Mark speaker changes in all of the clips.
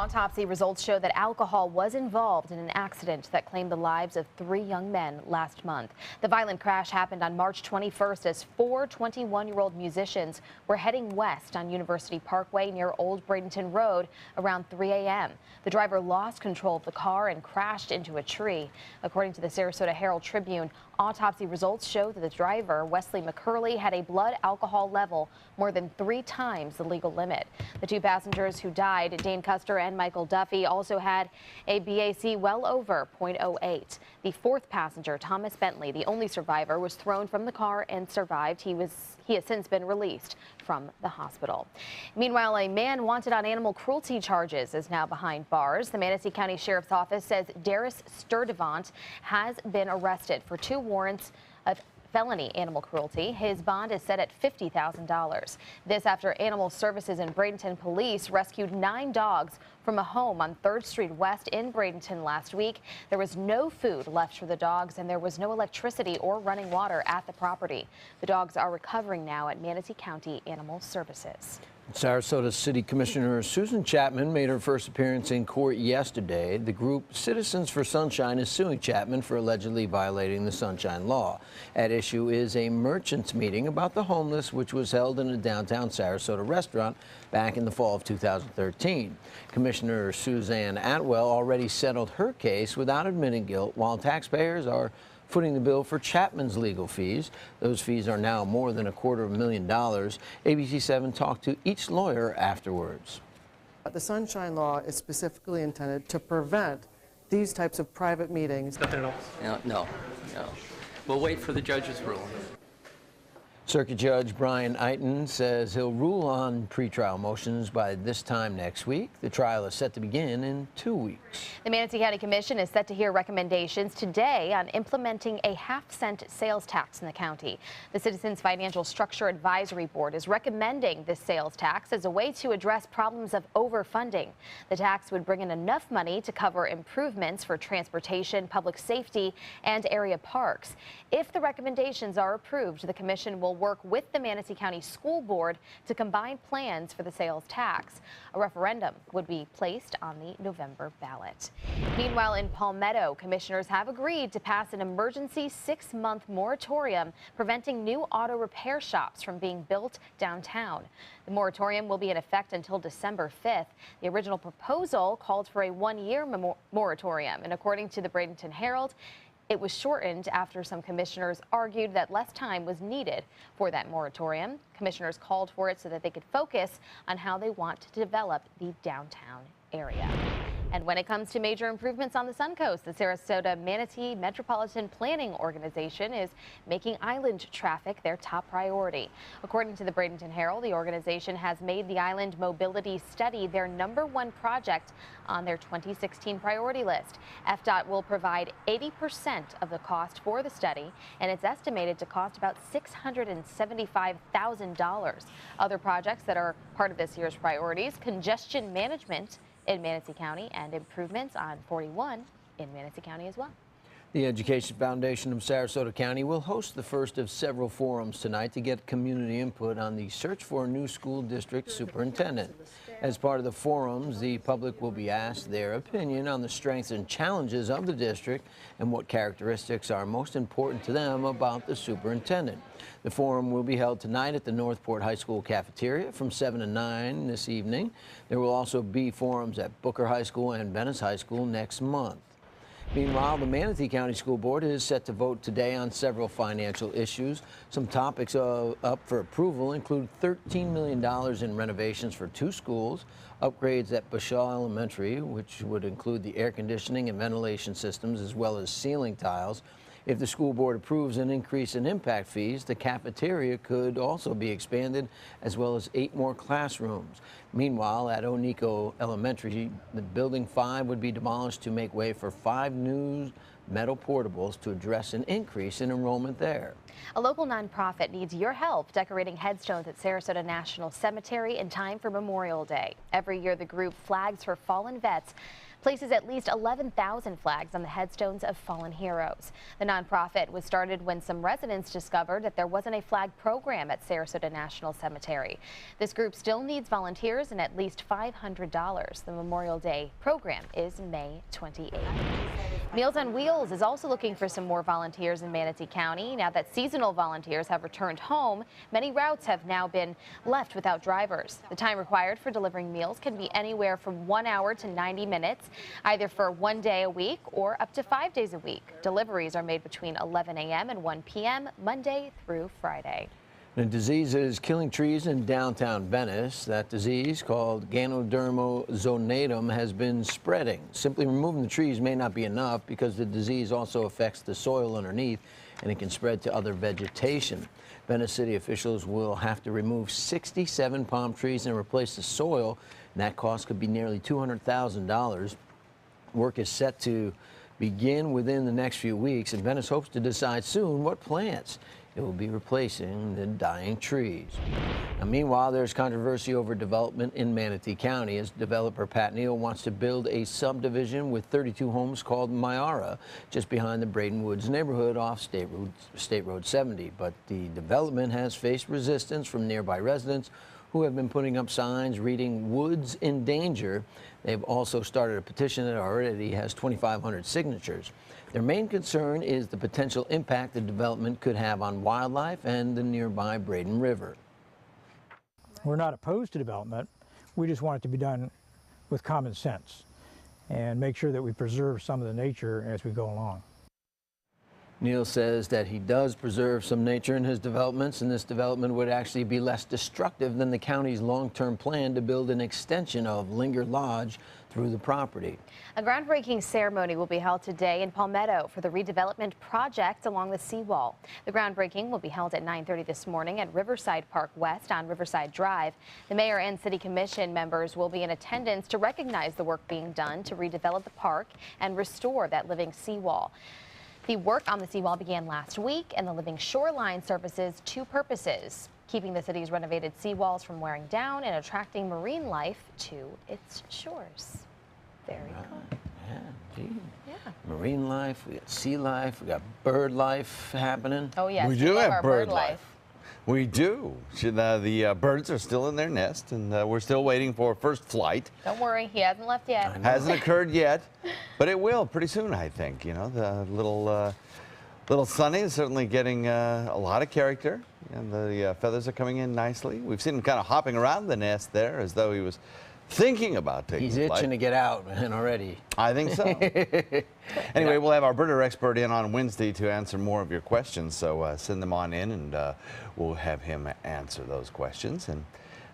Speaker 1: Autopsy results show that alcohol was involved in an accident that claimed the lives of 3 young men last month. The violent crash happened on March 21st as 4 21-year-old musicians were heading west on University Parkway near Old Bradenton Road around 3 a.m. The driver lost control of the car and crashed into a tree. According to the Sarasota Herald-Tribune, autopsy results show that the driver, Wesley McCurley, had a blood alcohol level more than 3 times the legal limit. The 2 passengers who died, Dane Custer and Michael Duffy, also had a BAC well over .08. The 4th passenger, Thomas Bentley, the only survivor, was thrown from the car and survived. He has since been released from the hospital. Meanwhile, a man wanted on animal cruelty charges is now behind bars. The Manatee County Sheriff's Office says Darius Sturdivant has been arrested for 2 warrants of felony animal cruelty. His bond is set at $50,000. This after Animal Services and Bradenton Police rescued 9 dogs from a home on 3rd Street West in Bradenton last week. There was no food left for the dogs, and there was no electricity or running water at the property. The dogs are recovering now at Manatee County Animal Services.
Speaker 2: Sarasota City Commissioner Susan Chapman made her first appearance in court yesterday. The group Citizens for Sunshine is suing Chapman for allegedly violating the Sunshine Law. At issue is a merchants meeting about the homeless, which was held in a downtown Sarasota restaurant back in the fall of 2013. Commissioner Suzanne Atwell already settled her case without admitting guilt, while taxpayers are footing the bill for Chapman's legal fees. Those fees are now more than $250,000. ABC7 talked to each lawyer afterwards.
Speaker 3: The Sunshine Law is specifically intended to prevent these types of private meetings.
Speaker 4: Nothing else? No. We'll wait for the judge's ruling.
Speaker 2: Circuit Judge Brian Eiton says he'll rule on pretrial motions by this time next week. The trial is set to begin in 2 weeks.
Speaker 1: The Manatee County Commission is set to hear recommendations today on implementing a half-cent sales tax in the county. The Citizens Financial Structure Advisory Board is recommending this sales tax as a way to address problems of overfunding. The tax would bring in enough money to cover improvements for transportation, public safety, and area parks. If the recommendations are approved, the commission will work with the Manatee County School Board to combine plans for the sales tax. A referendum would be placed on the November ballot. Meanwhile, in Palmetto, commissioners have agreed to pass an emergency 6-month moratorium preventing new auto repair shops from being built downtown. The moratorium will be in effect until December 5th. The original proposal called for a 1-year moratorium, and according to the Bradenton Herald, it was shortened after some commissioners argued that less time was needed for that moratorium. Commissioners called for it so that they could focus on how they want to develop the downtown area. And when it comes to major improvements on the Suncoast, the Sarasota Manatee Metropolitan Planning Organization is making island traffic their top priority. According to the Bradenton Herald, the organization has made the Island Mobility Study their #1 project on their 2016 priority list. FDOT will provide 80% of the cost for the study, and it's estimated to cost about $675,000. Other projects that are part of this year's priorities: congestion management in Manatee County and improvements on 41 in Manatee County as well.
Speaker 2: The Education Foundation of Sarasota County will host the first of several forums tonight to get community input on the search for a new school district superintendent. As part of the forums, the public will be asked their opinion on the strengths and challenges of the district and what characteristics are most important to them about the superintendent. The forum will be held tonight at the Northport High School cafeteria from 7 to 9 this evening. There will also be forums at Booker High School and Venice High School next month. Meanwhile, the Manatee County School Board is set to vote today on several financial issues. Some topics up for approval include $13 million in renovations for 2 schools, upgrades at Bashaw Elementary, which would include the air conditioning and ventilation systems as well as ceiling tiles. If the school board approves an increase in impact fees, the cafeteria could also be expanded, as well as 8 more classrooms. Meanwhile, at Onico Elementary, the Building 5 would be demolished to make way for 5 new metal portables to address an increase in enrollment there.
Speaker 1: A local nonprofit needs your help decorating headstones at Sarasota National Cemetery in time for Memorial Day. Every year, the group Flags for Fallen Vets places at least 11,000 flags on the headstones of fallen heroes. The nonprofit was started when some residents discovered that there wasn't a flag program at Sarasota National Cemetery. This group still needs volunteers volunteers and at least $500. The Memorial Day program is May 28th. Meals on Wheels is also looking for some more volunteers in Manatee County. Now that seasonal volunteers have returned home, many routes have now been left without drivers. The time required for delivering meals can be anywhere from 1 hour to 90 minutes, either for 1 day a week or up to 5 days a week. Deliveries are made between 11 a.m. and 1 p.m. Monday through Friday.
Speaker 2: The disease is killing trees in downtown Venice. That disease, called Ganoderma zonatum, has been spreading. Simply removing the trees may not be enough because the disease also affects the soil underneath and it can spread to other vegetation. Venice city officials will have to remove 67 palm trees and replace the soil, and that cost could be nearly $200,000. Work is set to begin within the next few weeks, and Venice hopes to decide soon what plants it will be replacing the dying trees. Now, meanwhile, there's controversy over development in Manatee County as developer Pat Neal wants to build a subdivision with 32 homes called Myara just behind the Braden Woods neighborhood off State Road 70. But the development has faced resistance from nearby residents who have been putting up signs reading "Woods in Danger." They've also started a petition that already has 2,500 signatures. Their main concern is the potential impact the development could have on wildlife and the nearby Braden River.
Speaker 5: We're not opposed to development. We just want it to be done with common sense and make sure that we preserve some of the nature as we go along.
Speaker 2: Neal says that he does preserve some nature in his developments, and this development would actually be less destructive than the county's long-term plan to build an extension of Linger Lodge through the property.
Speaker 1: A groundbreaking ceremony will be held today in Palmetto for the redevelopment project along the seawall. The groundbreaking will be held at 9:30 this morning at Riverside Park West on Riverside Drive. The mayor and city commission members will be in attendance to recognize the work being done to redevelop the park and restore that living seawall. The work on the seawall began last week, and the living shoreline services two purposes: keeping the city's renovated seawalls from wearing down and attracting marine life to its shores. Very cool.
Speaker 2: Yeah, gee.
Speaker 1: Yeah.
Speaker 2: Marine life, we got sea life, we got bird life happening.
Speaker 1: Oh yes,
Speaker 6: We do
Speaker 1: love
Speaker 6: have
Speaker 1: our
Speaker 6: bird life. We do. The birds are still in their nest, and we're still waiting for first flight.
Speaker 1: Don't worry, he hasn't left yet.
Speaker 6: Hasn't occurred yet, but it will pretty soon, I think. You know, the little Sonny is certainly getting a lot of character, and the feathers are coming in nicely. We've seen him kind of hopping around the nest there as though he was thinking about taking
Speaker 2: He's
Speaker 6: flight.
Speaker 2: itching to get out, man, already.
Speaker 6: I think so. Anyway, we'll have our birder expert in on Wednesday to answer more of your questions, so send them on in, and we'll have him answer those questions. And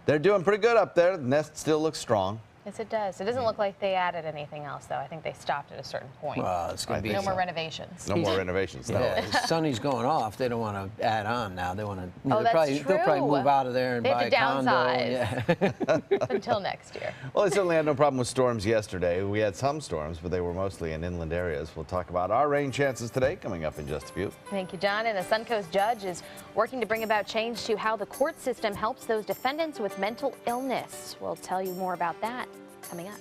Speaker 6: they're doing pretty good up there. The nest still looks strong.
Speaker 1: Yes, it does. It doesn't look like they added anything else, though. I think they stopped at a certain point.
Speaker 2: Well, it's going to be
Speaker 1: No more renovations.
Speaker 6: No more renovations. No.
Speaker 2: Yeah, Sonny's going off. They don't want to add on now. They want to.
Speaker 1: Oh, that's
Speaker 2: They'll probably
Speaker 1: true.
Speaker 2: move out of there and
Speaker 1: They
Speaker 2: buy
Speaker 1: have
Speaker 2: a
Speaker 1: to
Speaker 2: condo.
Speaker 1: downsize.
Speaker 2: Yeah.
Speaker 1: Until next year.
Speaker 6: Well, they certainly had no problem with storms yesterday. We had some storms, but they were mostly in inland areas. We'll talk about our rain chances today, coming up in just a few.
Speaker 1: Thank you, John. And a Suncoast judge is working to bring about change to how the court system helps those defendants with mental illness. We'll tell you more about that coming up.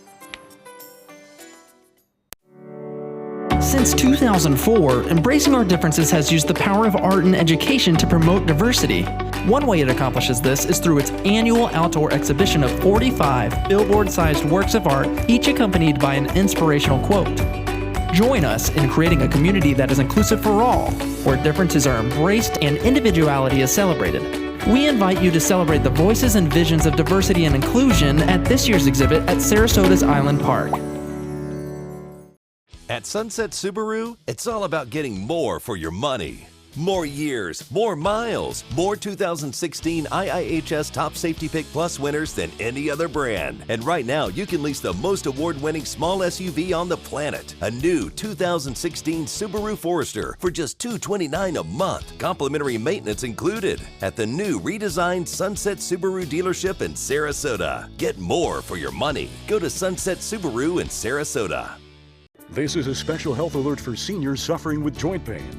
Speaker 7: Since 2004, Embracing Our Differences has used the power of art and education to promote diversity. One way it accomplishes this is through its annual outdoor exhibition of 45 billboard-sized works of art, each accompanied by an inspirational quote. Join us in creating a community that is inclusive for all, where differences are embraced and individuality is celebrated. We invite you to celebrate the voices and visions of diversity and inclusion at this year's exhibit at Sarasota's Island Park.
Speaker 8: At Sunset Subaru, it's all about getting more for your money. More years, more miles, more 2016 IIHS Top Safety Pick Plus winners than any other brand. And right now, you can lease the most award-winning small SUV on the planet. A new 2016 Subaru Forester for just $229 a month. Complimentary maintenance included at the new redesigned Sunset Subaru dealership in Sarasota. Get more for your money. Go to Sunset Subaru in Sarasota.
Speaker 9: This is a special health alert for seniors suffering with joint pain.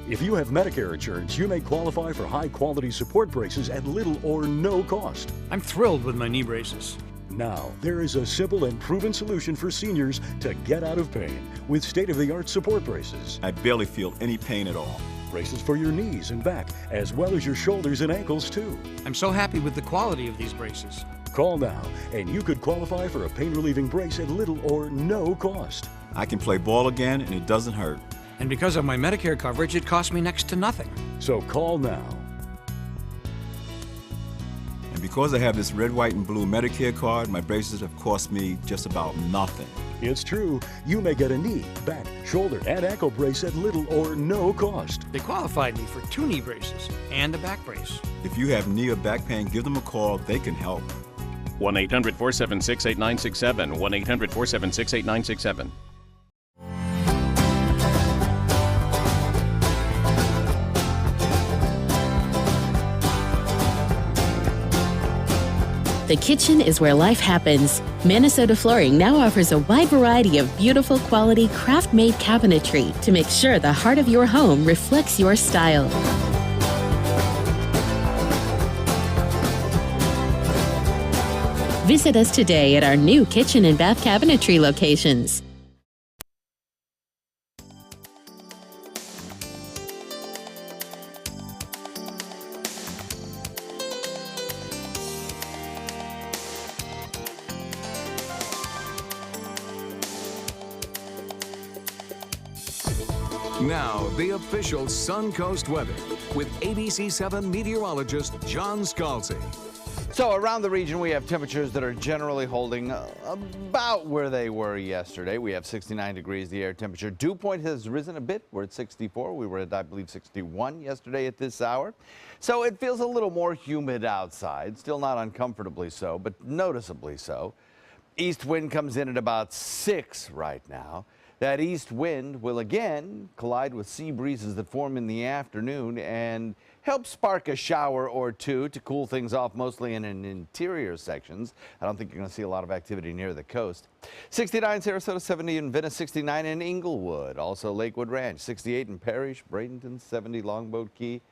Speaker 9: If you have Medicare insurance, you may qualify for high-quality support braces at little or no cost.
Speaker 10: I'm thrilled with my knee braces.
Speaker 9: Now, there is a simple and proven solution for seniors to get out of pain with state-of-the-art support braces.
Speaker 10: I barely feel any pain at all.
Speaker 9: Braces for your knees and back, as well as your shoulders and ankles, too.
Speaker 10: I'm so happy with the quality of these braces.
Speaker 9: Call now, and you could qualify for a pain-relieving brace at little or no cost.
Speaker 10: I can play ball again, and it doesn't hurt.
Speaker 11: And because of my Medicare coverage, it costs me next to nothing.
Speaker 9: So call now.
Speaker 10: And because I have this red, white, and blue Medicare card, my braces have cost me just about nothing.
Speaker 9: It's true. You may get a knee, back, shoulder, and ankle brace at little or no cost.
Speaker 11: They qualified me for 2 knee braces and a back brace.
Speaker 10: If you have knee or back pain, give them a call. They can help.
Speaker 12: 1-800-476-8967. 1-800-476-8967.
Speaker 13: The kitchen is where life happens. Minnesota Flooring now offers a wide variety of beautiful quality craft-made cabinetry to make sure the heart of your home reflects your style. Visit us today at our new kitchen and bath cabinetry locations.
Speaker 14: Now, the official Suncoast weather with ABC7 meteorologist John Scalzi.
Speaker 6: So around the region, we have temperatures that are generally holding about where they were yesterday. We have 69 degrees, the air temperature. Dew point has risen a bit. We're at 64. We were at, I believe, 61 yesterday at this hour. So it feels a little more humid outside. Still not uncomfortably so, but noticeably so. East wind comes in at about 6 right now. That east wind will again collide with sea breezes that form in the afternoon and help spark a shower or two to cool things off, mostly in interior sections. I don't think you're going to see a lot of activity near the coast. 69 Sarasota, 70 in Venice, 69 in Inglewood, also Lakewood Ranch, 68 in Parrish, Bradenton, 70 Longboat Key.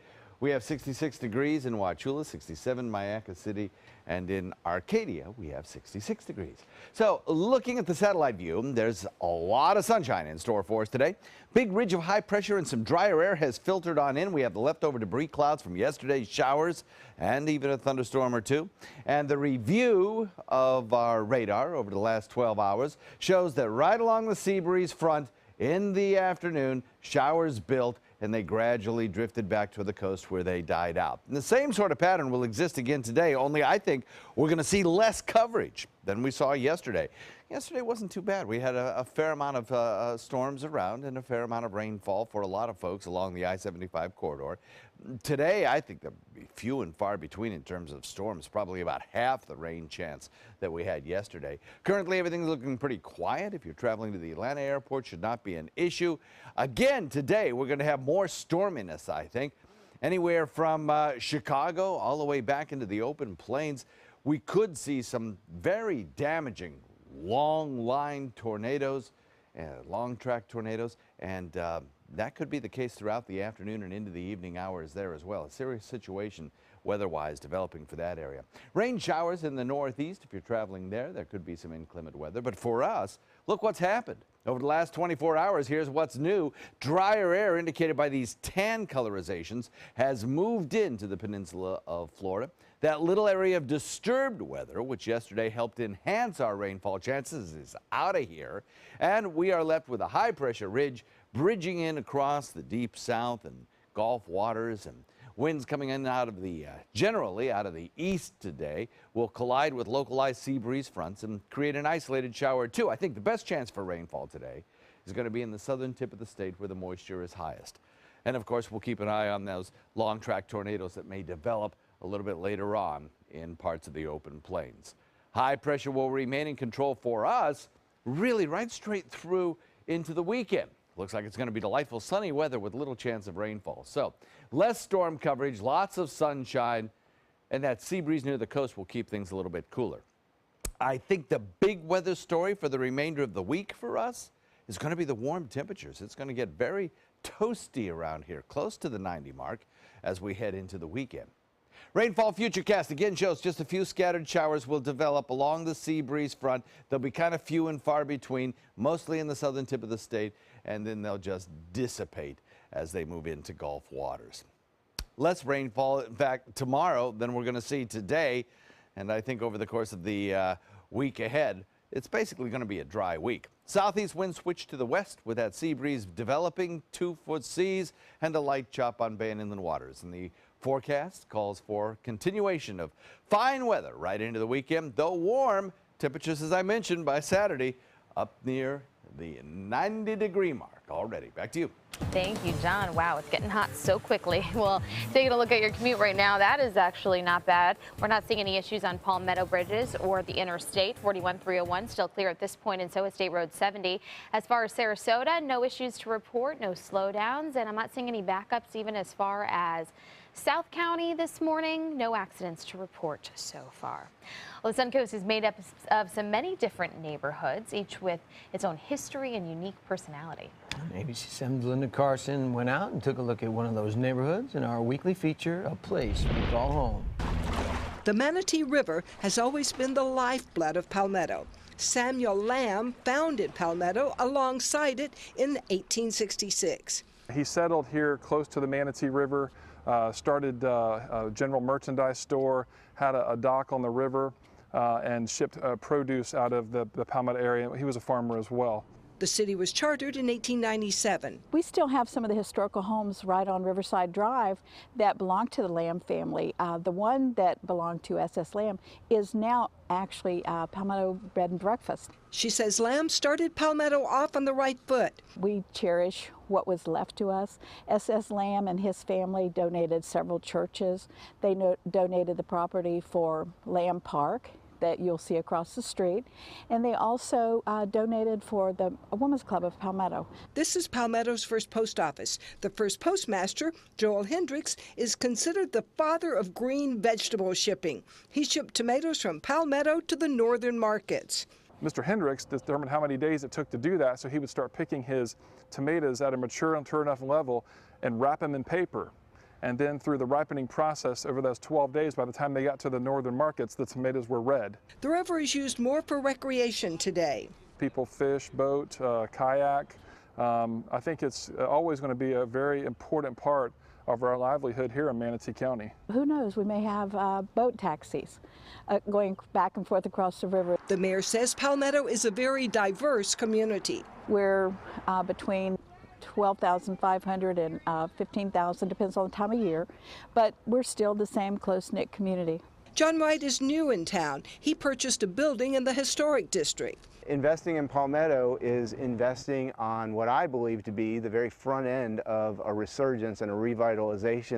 Speaker 6: We have 66 degrees in Wauchula, 67 Mayaca City, and in Arcadia, we have 66 degrees. So looking at the satellite view, there's a lot of sunshine in store for us today. Big ridge of high pressure and some drier air has filtered on in. We have the leftover debris clouds from yesterday's showers and even a thunderstorm or two. And the review of our radar over the last 12 hours shows that right along the sea breeze front in the afternoon, showers built and they gradually drifted back to the coast where they died out. And the same sort of pattern will exist again today, only I think we're going to see less coverage than we saw yesterday. Yesterday wasn't too bad. We had a fair amount of storms around and a fair amount of rainfall for a lot of folks along the I-75 corridor. Today, I think there'll be few and far between in terms of storms, probably about half the rain chance that we had yesterday. Currently, everything's looking pretty quiet. If you're traveling to the Atlanta airport, should not be an issue. Again, today, we're going to have more storminess, I think. Anywhere from Chicago all the way back into the open plains, we could see some very damaging long line tornadoes, long track tornadoes, and that could be the case throughout the afternoon and into the evening hours there as well. A serious situation weather-wise developing for that area. Rain showers in the northeast. If you're traveling there, there could be some inclement weather. But for us, look what's happened. Over the last 24 hours, here's what's new. Drier air, indicated by these tan colorizations, has moved into the peninsula of Florida. That little area of disturbed weather, which yesterday helped enhance our rainfall chances, is out of here. And we are left with a high-pressure ridge bridging in across the deep south and Gulf waters, and winds coming in out of the, generally out of the east today will collide with localized sea breeze fronts and create an isolated shower or two. I think the best chance for rainfall today is going to be in the southern tip of the state where the moisture is highest. And of course, we'll keep an eye on those long track tornadoes that may develop a little bit later on in parts of the open plains. High pressure will remain in control for us really right straight through into the weekend. Looks like it's going to be delightful sunny weather with little chance of rainfall. So less storm coverage, lots of sunshine, and that sea breeze near the coast will keep things a little bit cooler. I think the big weather story for the remainder of the week for us is going to be the warm temperatures. It's going to get very toasty around here, close to the 90 mark as we head into the weekend. Rainfall futurecast again shows just a few scattered showers will develop along the sea breeze front. They'll be kind of few and far between, mostly in the southern tip of the state, and then they'll just dissipate as they move into Gulf waters. Less rainfall, in fact, tomorrow than we're going to see today, And I think over the course of the week ahead, it's basically going to be a dry week. Southeast winds switch to the west with that sea breeze developing, 2-foot seas, and a light chop on bay and inland waters. And the forecast calls for continuation of fine weather right into the weekend, though warm. Temperatures, as I mentioned, by Saturday up near the 90-degree mark already. Back to you.
Speaker 1: Thank you, John. Wow, it's getting hot so quickly. Well, taking a look at your commute right now, that is actually not bad. We're not seeing any issues on Palmetto Bridges or the interstate. 41-301 still clear at this point, and so is State Road 70. As far as Sarasota, no issues to report, no slowdowns, and I'm not seeing any backups even as far as South County this morning. No accidents to report so far. Well, the Suncoast is made up of many different neighborhoods, each with its own history and unique personality.
Speaker 2: ABC7's Linda Carson went out and took a look at one of those neighborhoods in our weekly feature, A Place We Call Home.
Speaker 15: The Manatee River has always been the lifeblood of Palmetto. Samuel Lamb founded Palmetto alongside it in 1866.
Speaker 16: He settled here close to the Manatee River, started a general merchandise store, had a dock on the river, and shipped produce out of the Palmetto area. He was a farmer as well.
Speaker 15: The city was chartered in 1897.
Speaker 17: We still have some of the historical homes right on Riverside Drive that belong to the Lamb family. The one that belonged to S.S. Lamb is now actually Palmetto Bread and Breakfast.
Speaker 15: She says Lamb started Palmetto off on the right foot.
Speaker 17: We cherish what was left to us. S.S. Lamb and his family donated several churches. They donated the property for Lamb Park that you'll see across the street, and they also donated for the Women's Club of Palmetto.
Speaker 15: This is Palmetto's first post office. The first postmaster, Joel Hendricks, is considered the father of green vegetable shipping. He shipped tomatoes from Palmetto to the northern markets.
Speaker 16: Mr. Hendricks determined how many days it took to do that, so he would start picking his tomatoes at a mature enough level and wrap them in paper. And then through the ripening process over those 12 days, by the time they got to the northern markets, the tomatoes were red.
Speaker 15: The river is used more for recreation today.
Speaker 16: People fish, boat, kayak. I think it's always going to be a very important part of our livelihood here in Manatee County.
Speaker 17: Who knows, we may have boat taxis going back and forth across the river.
Speaker 15: The mayor says Palmetto is a very diverse community.
Speaker 17: We're between 12,500 and 15,000, depends on the time of year, but we're still the same close-knit community.
Speaker 15: John Wright is new in town. He purchased a building in the historic district.
Speaker 18: Investing in Palmetto is investing on what I believe to be the very front end of a resurgence and a revitalization